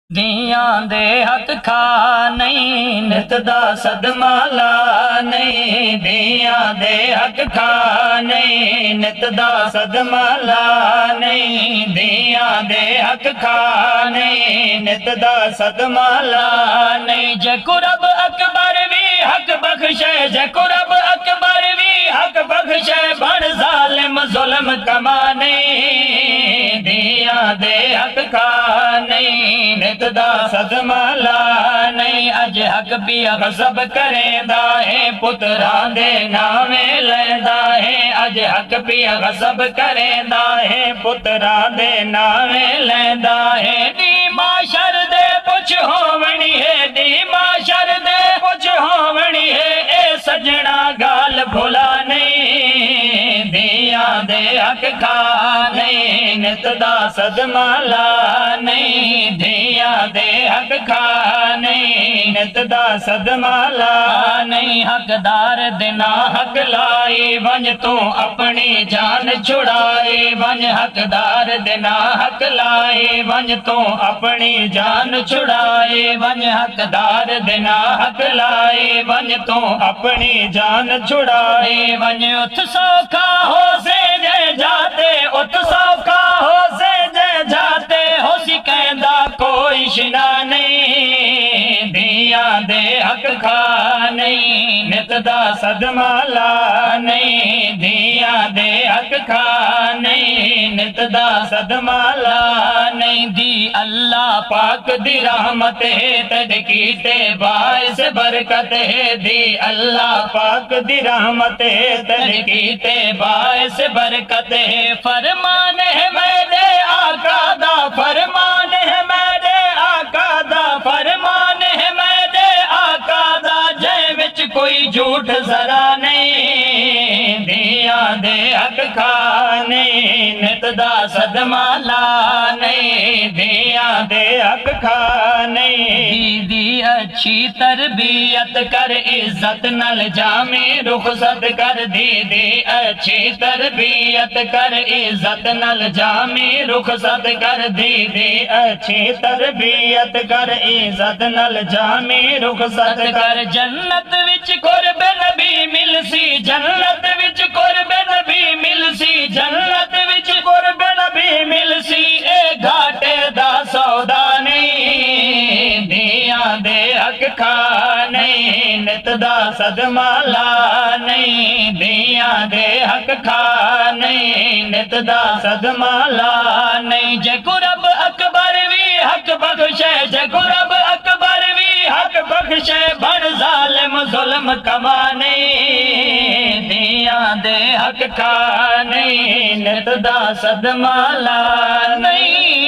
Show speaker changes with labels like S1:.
S1: ਧੀਆਂ ਦੇ ਹੱਕ ਖਾ ਨਹੀਂ, ਨਿਤ ਦਾ ਸਦਮਾ ਲਾ ਨਹੀਂ। ਧੀਆਂ ਦੇ ਹੱਕ ਖਾ ਨਹੀਂ, ਨਿਤ ਦਾ ਸਦਮਾ ਲਾ ਨਹੀਂ। ਧੀਆਂ ਦੇ ਹੱਕ ਖਾ ਨਹੀਂ, ਨਿਤ ਦਾ ਸਦਮਾ ਲਾ ਨਹੀਂ। ਜੇ ਕੋ ਰੱਬ ਅਕਬਰ ਵੀ ਹੱਕ ਬਖਸ਼ੇ, ਜੇ ਕੋ ਰੱਬ ਅਕਬਰ ਵੀ ਹੱਕ ਬਖਸ਼ੇ, ਬਣ ਜ਼ਾਲਿਮ ਜ਼ੁਲਮ ਕਮਾ ਨਹੀਂ। ਧੀਆਂ ਦੇ ਹੱਕ ਖਾ ਨਹੀਂ, ਨਿਤ ਦਾ ਸਦਮਾ ਲਾ ਨਹੀਂ। ਅਜ ਹੱਕ ਵੀ ਗਜ਼ਬ ਕਰੇਂਦਾ ਹੈ, ਪੁੱਤਰਾਂ ਦੇ ਨਾਵੇਂ ਲੈਂਦਾ ਹੈ। ਅਜ ਹੱਕ ਵੀ ਗਜ਼ਬ ਕਰੇਂਦਾ ਹੈ, ਪੁੱਤਰਾਂ ਦੇ ਨਾਵੇਂ ਲੈਂਦਾ ਹੈ। ਨੀ ਮਾਸ਼ਰ ਦੇ ਪੁੱਛ ਹੋਵਣੀ ਹੈ, ਨੀ ਮਾਸ਼ਰ ਦੇ ਪੁੱਛ ਹੋਵਣੀ ਹੈ। ਇਹ ਸਜਣਾ ਗਾਲ ਭੁਲਾ ਨਹੀਂ। ਧੀਆਂ ਦੇ ਹੱਕ ਖਾ ਨਹੀਂ, ਨਿਤ ਦਾ ਸਦਮਾ ਲਾ ਨਹੀਂ। ਧੀਆਂ ਦੇ ਹੱਕ ਖਾ ਨਹੀਂ, ਨਿਤ ਦਾ ਸਦਮਾ ਲਾ ਨਹੀਂ। ਹੱਕਦਾਰ ਦੇ ਨਾ ਹੱਕ ਲਾਈ, ਵੰਜ ਤੂੰ ਆਪਣੀ ਜਾਨ ਛੁਡਾਏ। ਵੰਜ ਹੱਕਦਾਰ ਦੇ ਨਾ ਹੱਕ ਲਾਈ, ਵੰਜ ਤੂੰ ਆਪਣੀ ਜਾਨ ਛੁਡਾਏ। ਵੰਜ ਹੱਕਦਾਰ ਦੇ ਨਾ ਹੱਕ ਲਾਈ, ਵੰਜ ਤੂੰ ਆਪਣੀ ਜਾਨ ਛੁਡਾਏ। ਵੰਜ ਉਠ ਸੌਖਾ ਹੋ ਸੇ ਜੇ ਜਾਤੇ, ਉਠ ਸੌਖਾ ਹੋ ਸੇ ਜੇ ਜਾਤੇ। ਹੋ ਸੀ ਕਹਿੰਦਾ ਕੋਈ ਸ਼ਿਨਾ ਨਹੀਂ। ਧੀਆਂ ਦੇ ਹੱਕ ਖਾ ਨਹੀਂ, ਨਿਤ ਦਾ ਸਦਮਾ ਲਾ ਨਹੀਂ। ਧੀਆਂ ਦੇ ਹੱਕ ਖਾ ਨਹੀਂ, ਨਿਤ ਦਾ ਸਦਮਾ ਲਾ ਨਹੀਂ। ਦੀ ਅੱਲਾ ਪਾਕ ਦੀ ਰਹਿਮਤ ਹੈ, ਤਦ ਕੀਤੇ ਬਾਇਸ ਬਰਕਤ ਹੈ। ਦੀ ਅੱਲਾ ਪਾਕ ਦੀ ਰਹਿਮਤ ਹੈ, ਤਦ ਕੀਤੇ ਬਾਇਸ ਬਰਕਤ ਹੈ। ਫਰਮਾਨ ਹੈ ਮੇਰੇ ਆका ਦਾ, ਫਰਮਾਨ ਹੈ ਮੇਰੇ ਆका ਦਾ, ਫਰਮਾਨ ਹੈ ਮੇਰੇ ਆका ਦਾ। ਜੈ ਵਿੱਚ ਕੋਈ ਝੂਠ ਜ਼ਰਾ ਨਹੀਂ। ਧੀਆਂ ਦੇ ਹੱਕ ਖਾ ਨਹੀਂ, ਨਿਤ ਦਾ ਸਦਮਾ ਲਾ ਨਹੀਂ। ਧੀਆਂ ਦੇ ਹੱਕ ਖਾ ਨਹੀਂ। ਦੀ ਅੱਛੀ ਤਰਬੀਅਤ ਕਰ, ਇੱਜ਼ਤ ਨਾਲ ਜਾਮੇ ਰੁਖਸਤ ਕਰ। ਦੀ ਅੱਛੀ ਤਰਬੀਅਤ ਕਰ, ਇੱਜ਼ਤ ਨਾਲ ਜਾਮੇ ਰੁਖਸਤ ਕਰ। ਦੀ ਅੱਛੀ ਤਰਬੀਅਤ ਕਰ, ਇੱਜ਼ਤ ਨਾਲ ਜਾਮੇ ਰੁਖਸਤ ਕਰ। ਜੰਨਤ ਵਿੱਚ ਕੁਰਬ ਨਬੀ ਮਿਲਸੀ, ਜੰਨਤ ਵਿੱਚ ਕੁਰਬ ਨਬੀ ਮਿਲਸੀ। ਜੰਨਤ ਵਿੱਚ ਕੁਰਬ ਨਬੀ ਮਿਲਸੀ। ਇਹ ਘਾਟੇ ਦਾ ਸੌਦਾ ਨਹੀਂ। ਧੀਆਂ ਦੇ ਹੱਕ ਖਾ ਨਹੀਂ, ਨਿਤ ਦਾ ਸਦਮਾ ਲਾ ਨਹੀਂ। ਧੀਆਂ ਦੇ ਹੱਕ ਖਾ ਨਹੀਂ, ਨਿਤ ਦਾ ਸਦਮਾ ਲਾ ਨਹੀਂ। ਜੇ ਕੋ ਰੱਬ ਅਕਬਰ ਵੀ ਹੱਕ ਬਖਸ਼ੇ, ਜੇ ਕੋ ਰੱਬ ਅਕਬਰ ਵੀ ਹੱਕ ਬਖਸ਼ੇ, ਬਣ ਜ਼ਾਲਿਮ ਜ਼ੁਲਮ ਕਮਾ ਨਹੀਂ। ਧੀਆਂ ਦੇ ਹੱਕ ਖਾ ਨਹੀਂ, ਨਿਤ ਦਾ ਸਦਮਾ ਲਾ ਨਹੀਂ।